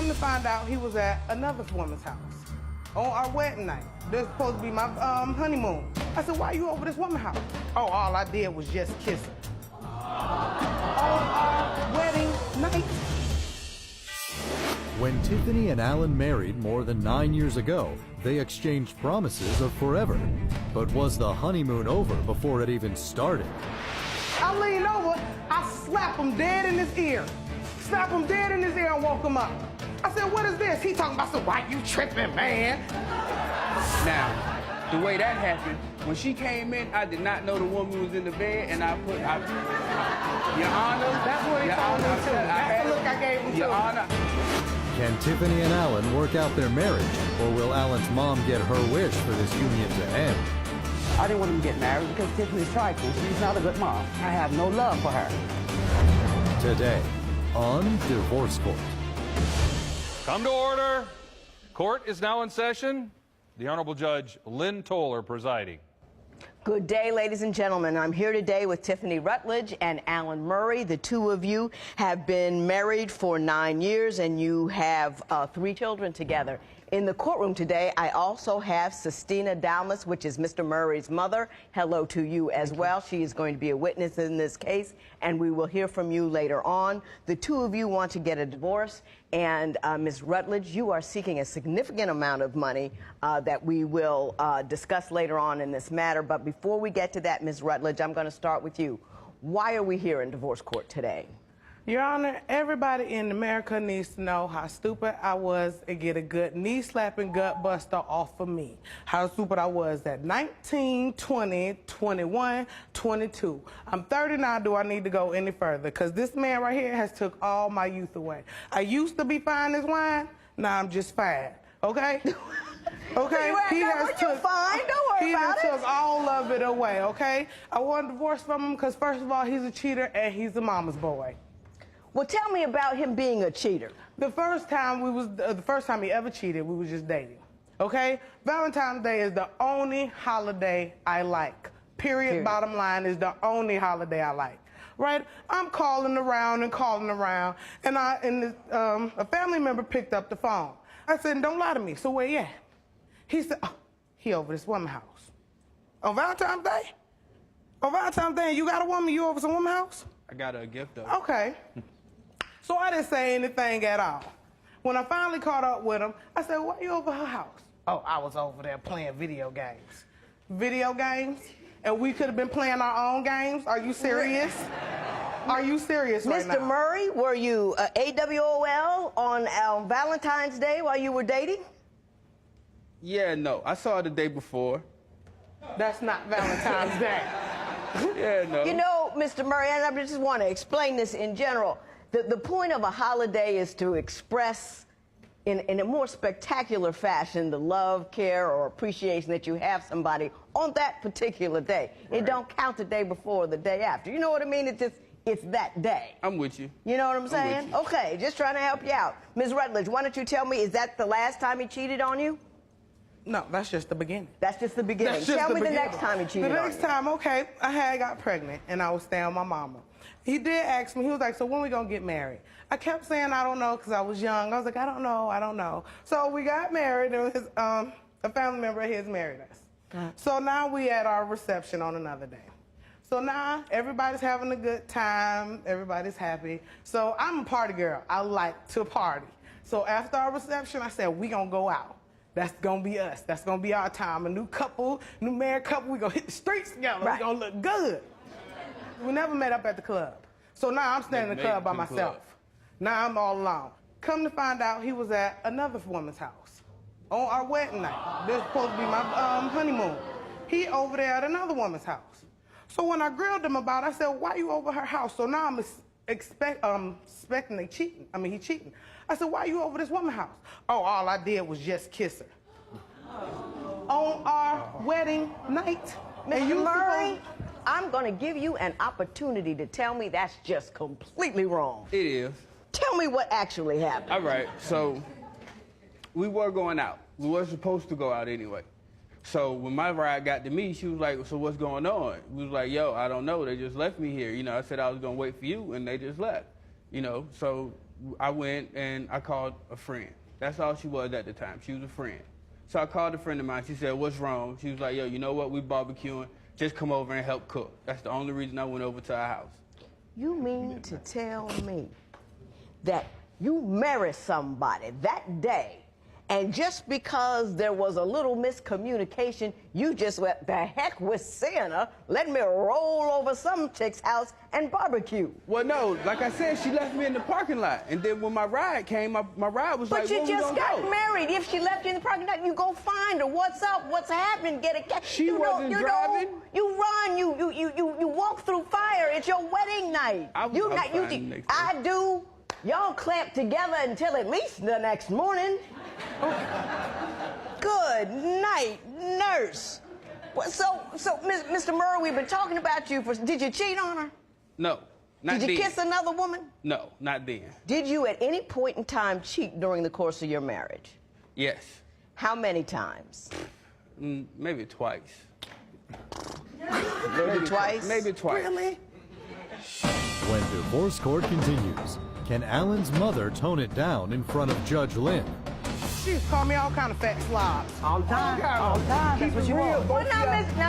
Come to find out, he was at another woman's house on our wedding night. This was supposed to be my honeymoon. I said, why are you over this woman's house? Oh, all I did was just kiss her. On our wedding night. When Tiffany and Alan married more than 9 years ago, they exchanged promises of forever. But was the honeymoon over before it even started? I leaned over, I slapped him dead in his ear. Slapped him dead in his ear and woke him up. I said, what is this? He talking about, so why you tripping, man? Now, the way that happened, when she came in, I did not know the woman was in the bed, and Your Honor. That's what he told me too. That's the look I gave him too. Your Honor. Can Tiffany and Alan work out their marriage, or will Alan's mom get her wish for this union to end? I didn't want him to get married because Tiffany's trifling. She's not a good mom. I have no love for her. Today, on Divorce Court. Come to order. Court is now in session. The Honorable Judge Lynn Toller presiding. Good day, ladies and gentlemen. I'm here today with Tiffany Rutledge and Alan Murray. The two of you have been married for 9 years, and you have 3 children together. In the courtroom today, I also have Sistina Dalmas, which is Mr. Murray's mother. Hello to you as well. She is going to be a witness in this case, and we will hear from you later on. The two of you want to get a divorce, and Ms. Rutledge, you are seeking a significant amount of money that we will discuss later on in this matter. But before we get to that, Ms. Rutledge, I'm going to start with you. Why are we here in divorce court today? Your Honor, everybody in America needs to know how stupid I was and get a good knee-slapping gut buster off of me. How stupid I was at 19, 20, 21, 22. I'm 30 now. Do I need to go any further? Because this man right here has took all my youth away. I used to be fine as wine. Now I'm just fine. Okay? Okay? He has took fine. Don't worry about it. He took all of it away, okay? I want a divorce from him because, first of all, he's a cheater and he's a mama's boy. Well, tell me about him being a cheater. The first time he ever cheated, we was just dating. Okay? Valentine's Day is the only holiday I like. Period. Bottom line is the only holiday I like. Right? I'm calling around, and a family member picked up the phone. I said, don't lie to me. So where you at? He said, oh, he over this woman's house. On Valentine's Day? On Valentine's Day, you got a woman, you over some woman's house? I got her a gift, though. Okay. So I didn't say anything at all. When I finally caught up with him, I said, why you over her house? Oh, I was over there playing video games. Video games? And we could have been playing our own games? Are you serious? Are you serious right now? Mr. Murray, were you AWOL on Valentine's Day while you were dating? Yeah, no. I saw her the day before. That's not Valentine's Day. Yeah, no. You know, Mr. Murray, and I just want to explain this in general. The point of a holiday is to express in a more spectacular fashion the love, care, or appreciation that you have somebody on that particular day. Right. It don't count the day before or the day after. You know what I mean? It's that day. I'm with you. You know what I'm saying? Okay, just trying to help you out. Ms. Rutledge, why don't you tell me, is that the last time he cheated on you? No, that's just the beginning. That's just the beginning. Tell me the next time he cheated on you. The next time, okay, I got pregnant and I was staying with my mama. He did ask me, he was like, so when we gonna get married? I kept saying, I don't know, because I was young. I was like, I don't know. So we got married, and a family member of his married us. So now we at our reception on another day. So now everybody's having a good time, everybody's happy. So I'm a party girl, I like to party. So after our reception, I said, we gonna go out. That's gonna be us, that's gonna be our time. A new couple, new married couple, we gonna hit the streets together, we gonna look good. We never met up at the club. So now I'm standing in the club by myself. Now I'm all alone. Come to find out, he was at another woman's house on our wedding night. This was supposed to be my honeymoon. He over there at another woman's house. So when I grilled him about it, I said, why you over her house? So now I'm expecting he cheating. I said, why you over this woman's house? Oh, all I did was just kiss her. On our wedding night. Mr. Murray, I'm going to give you an opportunity to tell me that's just completely wrong. It is. Tell me what actually happened. All right, so we were going out. We were supposed to go out anyway. So when my ride got to me, she was like, so what's going on? We was like, yo, I don't know. They just left me here. You know, I said I was going to wait for you, and they just left. You know, so I went and I called a friend. That's all she was at the time. She was a friend. So I called a friend of mine. She said, "What's wrong?" She was like, "Yo, you know what? We barbecuing. Just come over and help cook." That's the only reason I went over to our house. You mean to tell me that you married somebody that day, and just because there was a little miscommunication, you just went the heck with Santa, let me roll over some chick's house and barbecue? Well, no, like I said, she left me in the parking lot. And then when my ride came, my ride was like, But you "Where we just gonna got go?" married. If she left you in the parking lot, you go find her. What's up? What's happening? Get a cat. She wasn't driving. You run. You walk through fire. It's your wedding night. I'll find the next day. I do. Y'all clamp together until at least the next morning. Good night, nurse. So, Mr. Murray, we've been talking about you for. Did you cheat on her? No, not Did you then. kiss another woman? No, not then. Did you at any point in time cheat during the course of your marriage? Yes. How many times? Maybe twice. Maybe twice? Maybe twice. Really? When divorce court continues, can Alan's mother tone it down in front of Judge Lynn? She used to call me all kind of fat slobs. All the time. All the time. That's what you want. Well, now,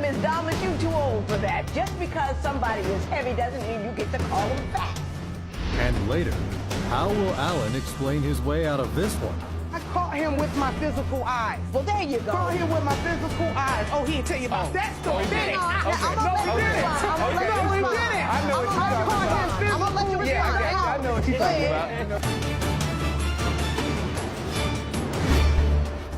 Miss Dalmas, you too old for that. Just because somebody is heavy doesn't mean you get to call them fat. And later, how will Alan explain his way out of this one? I caught him with my physical eyes. Well, there you go. Caught him with my physical eyes. Oh, he'll tell you about that story. Okay. Did it? I'm gonna let you respond. I'm gonna let you No, he respond. did it. I know what you're talking about. I'm gonna let you respond. Yeah, I know what you're Go talking ahead. about.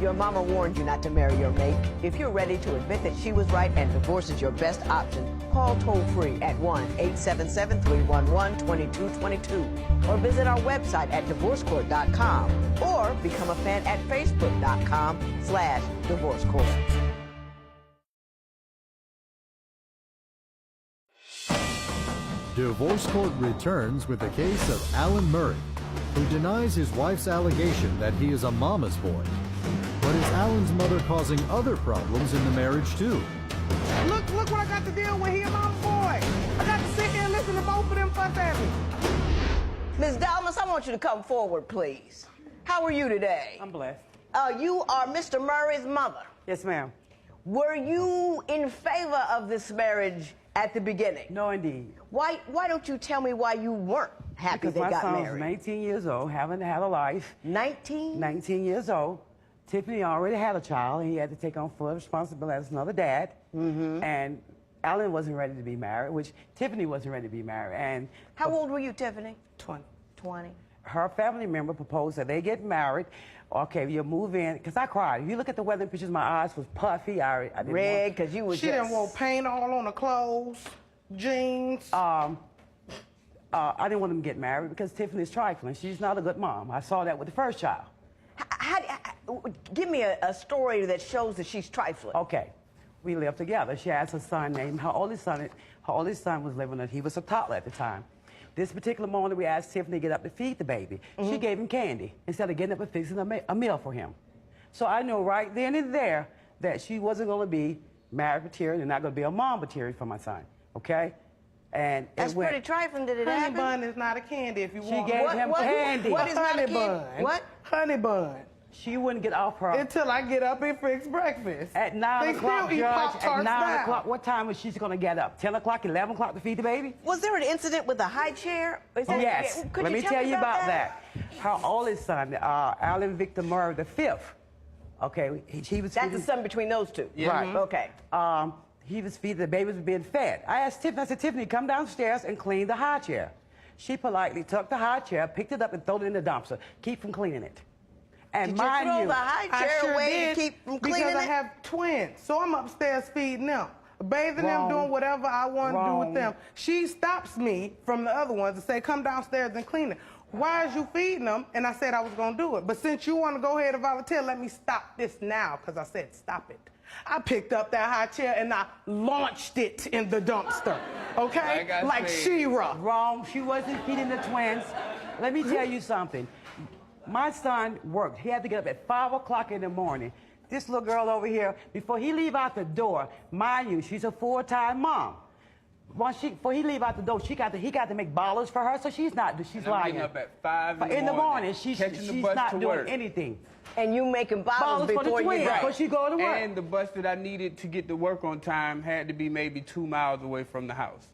Your mama warned you not to marry your mate. If you're ready to admit that she was right and divorce is your best option, call toll-free at 1-877-311-2222 or visit our website at divorcecourt.com or become a fan at facebook.com/divorcecourt. Divorce court returns with the case of Alan Murray, who denies his wife's allegation that he is a mama's boy. But is Alan's mother causing other problems in the marriage too? Look what I got to deal with here, my boy. I got to sit here and listen to both of them fuss at me. Ms. Dalmas, I want you to come forward, please. How are you today? I'm blessed. You are Mr. Murray's mother. Yes, ma'am. Were you in favor of this marriage at the beginning? No, indeed. Why don't you tell me why you weren't happy Because they my got son was married? 19 years old, haven't had a life. 19? 19 years old. Tiffany already had a child, and he had to take on full responsibility as another dad. And Alan wasn't ready to be married, which Tiffany wasn't ready to be married. And How old were you, Tiffany? 20. 20. her family member proposed that they get married. Okay, you'll move in. Because I cried. If you look at the wedding pictures, my eyes was puffy. I didn't Red, because you was She didn't want paint all on the clothes, jeans. I didn't want them to get married because Tiffany's trifling. She's not a good mom. I saw that with the first child. Give me a story that shows that she's trifling. Okay, we lived together. She has a son named, her oldest son was living, he was a toddler at the time. This particular morning, we asked Tiffany to get up to feed the baby. She gave him candy instead of getting up and fixing a meal for him. So I knew right then and there that she wasn't going to be married material and not going to be a mom material for my son, okay? And That's pretty trifling. Did it Honey happen? bun is not a candy if you She want. gave him candy. What is not a honey candy? bun? What? Honey bun. She wouldn't get off her. Until I get up and fix breakfast. At 9 they o'clock, still eat Judge, Pop-Tarts at 9 now. o'clock, what time was she going to get up? 10 o'clock, 11 o'clock to feed the baby? Was there an incident with a high chair? Is that- Yes. Could Let me tell tell you about that? Her oldest son, Alan Victor Murray V. Okay, he was That's feeding, the sum between those two. Right. Okay. He was feeding, the baby was being fed. I asked Tiffany, I said, Tiffany, come downstairs and clean the high chair. She politely took the high chair, picked it up, and threw it in the dumpster. Keep from cleaning it. And Did you mind throw you, the high I chair sure away did, to keep from cleaning because I it? have twins, so I'm upstairs feeding them, bathing Wrong. them, doing whatever I want to do Wrong. with them. She stops me from the other ones and say, "Come downstairs and clean it." Why is you feeding them? And I said I was gonna do it, but since you want to go ahead and volunteer, let me stop this now, because I said stop it. I picked up that high chair and I launched it in the dumpster, okay? Like I Like said. She-Ra. Wrong. She wasn't feeding the twins. Let me tell you something. My son worked. He had to get up at 5 o'clock in the morning. This little girl over here, before he leave out the door, mind you, she's a full-time mom. before he leave out the door, he got to make bottles for her, so she's lying. I'm getting up at 5 in the morning. She's She's not doing work. anything. And you making bottles for the before you twins, go. before she go to work. And the bus that I needed to get to work on time had to be maybe 2 miles away from the house.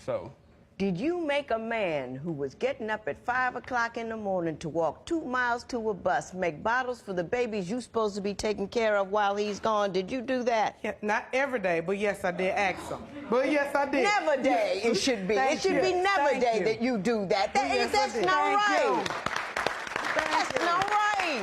So. Did you make a man who was getting up at 5 o'clock in the morning to walk 2 miles to a bus, make bottles for the babies you supposed to be taking care of while he's gone? Did you do that? Yeah, not every day, but yes, I did ask him. But yes, I did. Never day it should be. It should be never day that you do that. That's not right. That's not right.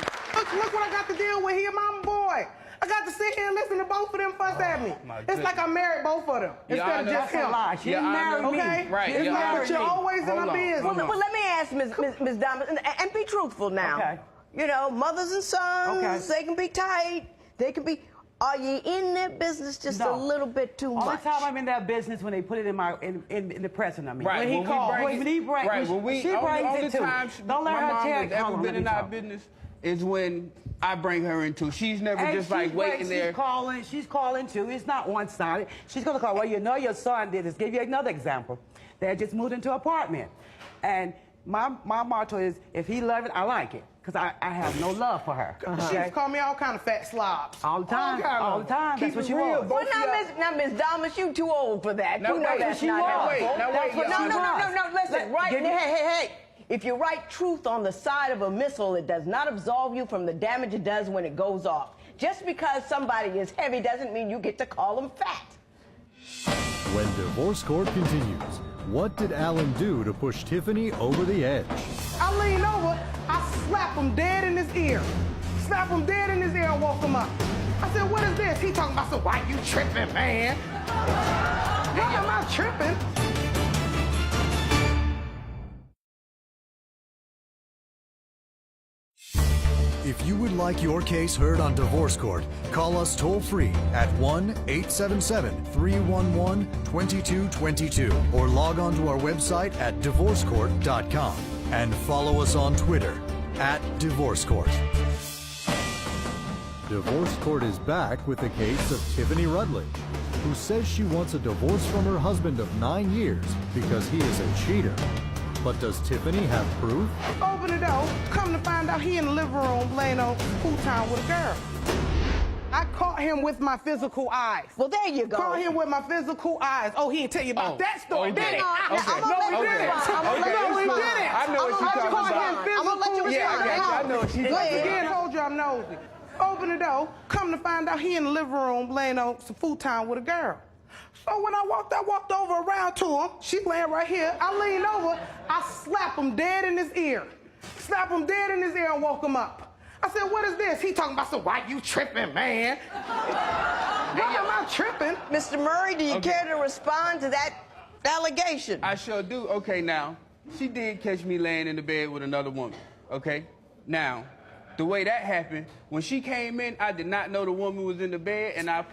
Look what I got to deal with here, mama boy. I got to sit here and listen to both of them fuss at me. It's like I married both of them instead of just him. She didn't marry me. Okay? Right. It's like, but you're always in my business. Well, let me ask Ms. Diamond, and be truthful now. Okay. You know, mothers and sons, they can be tight. They can be. Are you in their business just a little bit too much? Only time I'm in their business when they put it in the pressing of me. Right. When he calls, when he brings, right. she brings it too. My Don't let her mom tear has ever been in our business is when I bring her into. She's never just like waiting there. She's calling too. It's not one-sided. She's gonna call. Well, you know your son did this. Give you another example. They had just moved into an apartment, and my motto is, if he love it, I like it, because I have no love for her. She used to call me all kind of fat slobs. All the time. All the time. That's what she was. Well, now, Miss Diamond, you too old for that. Now, you know wait, that's she not was. helpful. Now, wait, No, listen, right, hey. If you write truth on the side of a missile, it does not absolve you from the damage it does when it goes off. Just because somebody is heavy doesn't mean you get to call them fat. When divorce court continues, what did Alan do to push Tiffany over the edge? I lean over, I slap him dead in his ear. Slap him dead in his ear and woke him up. I said, what is this? He talking about, so why you tripping, man? Why am I tripping? If you would like your case heard on divorce court, call us toll-free at 1-877-311-2222 or log on to our website at divorcecourt.com and follow us on Twitter at Divorce Court. Divorce Court is back with the case of Tiffany Rutledge, who says she wants a divorce from her husband of 9 years because he is a cheater. But does Tiffany have proof? Open the door, come to find out he in the living room laying on futon with a girl. I caught him with my physical eyes. Well, there you go. Caught him with my physical eyes. Oh, he didn't tell you about that story, did he? No, he didn't. I know what you're talking about. I'm gonna let you respond. I know what she's Once talking again, about. told you I'm nosy. Open the door, come to find out he in the living room laying on some futon with a girl. So when I walked over around to him. She laying right here. I leaned over, I slapped him dead in his ear. Slap him dead in his ear and woke him up. I said, what is this? He talking about, so why you tripping, man? Why am I tripping? Mr. Murray, do you care to respond to that allegation? I sure do. Okay, now, she did catch me laying in the bed with another woman, okay? Now, the way that happened, when she came in, I did not know the woman was in the bed, and Your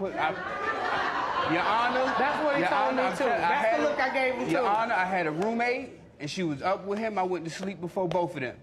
Honor. That's what he told me, too. That's the look I gave him, too. Your Honor, I had a roommate, and she was up with him. I went to sleep before both of them.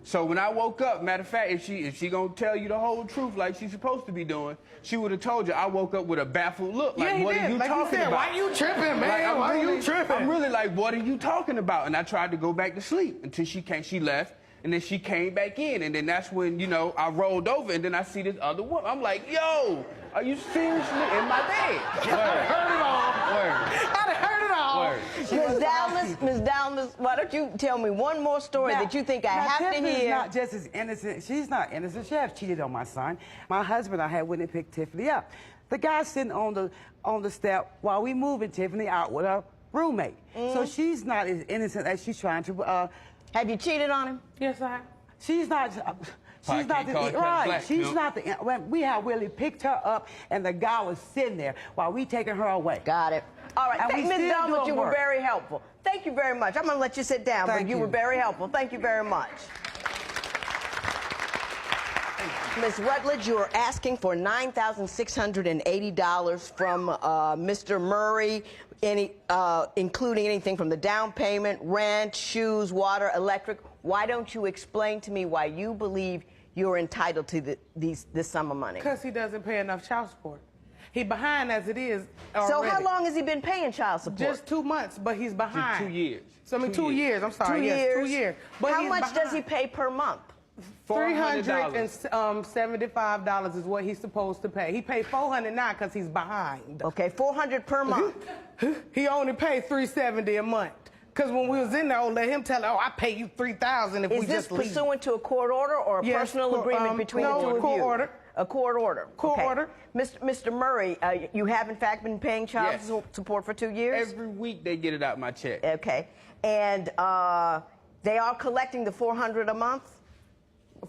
So when I woke up, matter of fact, if she gonna tell you the whole truth like she's supposed to be doing, she would have told you. I woke up with a baffled look. Like, yeah, what are you talking about? Why you tripping, man? Like, why you tripping? I'm really like, what are you talking about? And I tried to go back to sleep until she left, and then she came back in, and then that's when, you know, I rolled over, and then I see this other woman. I'm like, yo, are you seriously in my bed? I heard it all. Word. I heard it all. Word. Ms. Dallas, why don't you tell me one more story that you think I have to Tiffany's hear? not just as innocent. She's not innocent. She has cheated on my son. My husband, I had went and picked Tiffany up. The guy sitting on the step while we moving Tiffany out with her roommate. So she's not as innocent as she's trying to. Have you cheated on him? Yes, I have. She's not. She's not the right. She's not the. When we have really picked her up, and the guy was sitting there while we taking her away. Got it. All right. Ms. Dallas, you were work. very helpful. Thank you very much. I'm going to let you sit down, but you were very helpful. Thank you very much. Ms. Rutledge, you are asking for $9,680 from Mr. Murray, including anything from the down payment, rent, shoes, water, electric. Why don't you explain to me why you believe you're entitled to this sum of money? Because he doesn't pay enough child support. He behind as it is already. So how long has he been paying child support? Just 2 months, but he's behind. 2 years. So I mean, 2 years. I'm sorry. 2 yes, years. 2 years. But how he's much does behind. he pay per month? $375 is what he's supposed to pay. He paid $400 now because he's behind. Okay, $400 per month. He only paid $370 a month. Because when we was in there, let him tell her, I pay you $3,000 if we just leave. Is this pursuant to a court order or a personal agreement between the two of you? Court order. A court order. Court order. Mr. Murray, you have in fact been paying child support for 2 years? Every week they get it out my check. Okay. And they are collecting the $400 a month?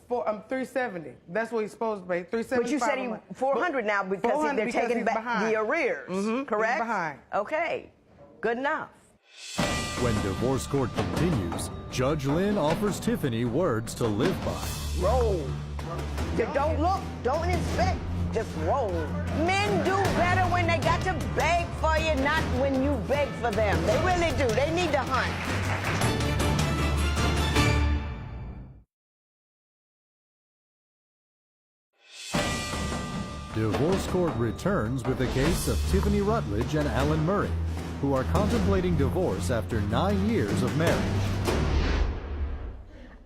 $370. That's what he's supposed to pay. $375. But you said he $400 now because they're taking back behind. the arrears, correct? He's behind. Okay. Good enough. When divorce court continues, Judge Lynn offers Tiffany words to live by. Roll. Don't look, don't inspect, just roll. Men do better when they got to beg for you, not when you beg for them. They really do. They need to hunt. Divorce court returns with the case of Tiffany Rutledge and Alan Murray, who are contemplating divorce after 9 years of marriage.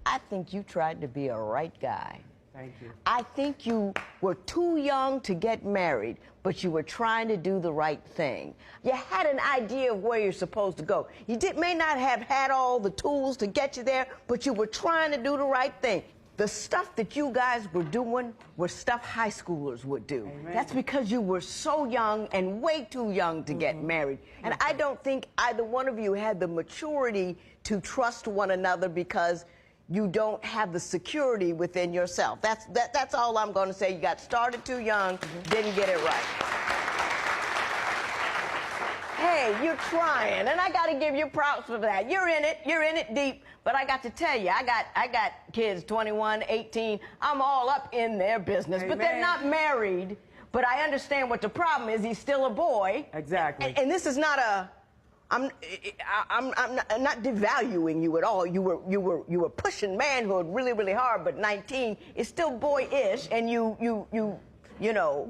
I think you tried to be a right guy. Thank you. I think you were too young to get married, but you were trying to do the right thing. You had an idea of where you're supposed to go. You may not have had all the tools to get you there, but you were trying to do the right thing. The stuff that you guys were doing was stuff high schoolers would do. Amen. That's because you were so young and way too young to get married. And I don't think either one of you had the maturity to trust one another because you don't have the security within yourself. That's all I'm going to say. You got started too young, didn't get it right. Hey, you're trying, and I got to give you props for that. You're in it deep. But I got to tell you, I got kids 21, 18. I'm all up in their business, Amen. but they're not married. But I understand what the problem is. He's still a boy. Exactly. And this is not a. I'm not devaluing you at all. You were pushing manhood really, really hard. But 19 is still boyish, and you know.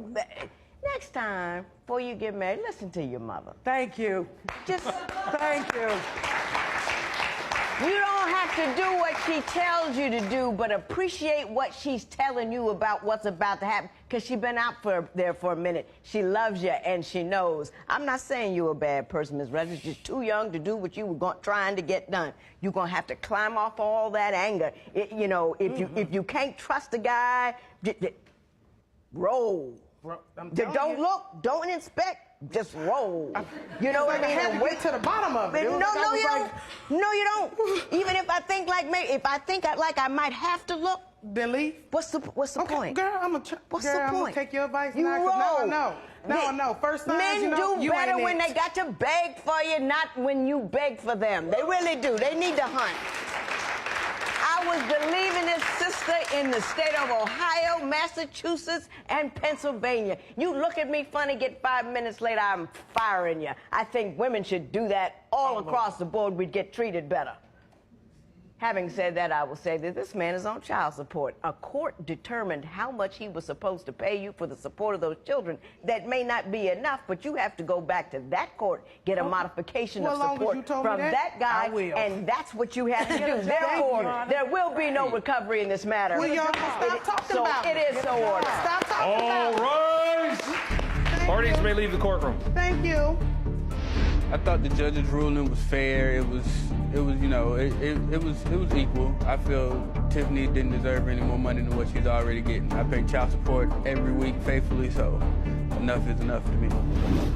Next time, before you get married, listen to your mother. Thank you. Just Thank you. You don't have to do what she tells you to do, but appreciate what she's telling you about what's about to happen, because she's been out there for a minute. She loves you, and she knows. I'm not saying you're a bad person, Ms. Rutledge. You're just too young to do what you were trying to get done. You're going to have to climb off all that anger. If you can't trust a guy, roll. Don't look, don't inspect. Just roll. You know what I mean? I had to wait to the bottom of it. No, you don't. Even if I think like I might have to look, Then leave. what's the point? Girl, I'm What's gonna the point? take your advice You now. 'Cause now I roll. know. Now I know. First signs, Men you know, do you better ain't when it. they got to beg for you, not when you beg for them. They really do. They need to hunt. I was the leavingest sister in the state of Ohio, Massachusetts, and Pennsylvania. You look at me funny, get 5 minutes later, I'm firing you. I think women should do that all across the board. We'd get treated better. Having said that, I will say that this man is on child support. A court determined how much he was supposed to pay you for the support of those children. That may not be enough, but you have to go back to that court, get a modification of support from that guy, and that's what you have to do. Therefore, there will be no recovery in this matter. Will y'all stop talking about it? It is so ordered. Stop talking All about it. rise! Parties may leave the courtroom. Thank you. I thought the judge's ruling was fair. It was equal. I feel Tiffany didn't deserve any more money than what she's already getting. I pay child support every week faithfully, so enough is enough to me.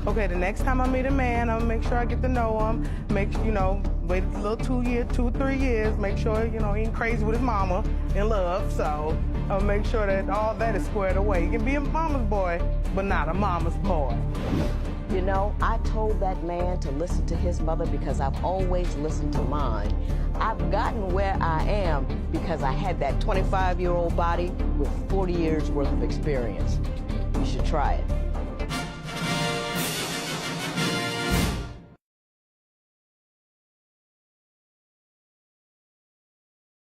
Okay, the next time I meet a man, I'm gonna make sure I get to know him. Wait a little 2 or 3 years. Make sure, he ain't crazy with his mama in love. So I'll make sure that all that is squared away. He can be a mama's boy, but not a mama's boy. I told that man to listen to his mother because I've always listened to mine. I've gotten where I am because I had that 25-year-old body with 40 years worth of experience. You should try it.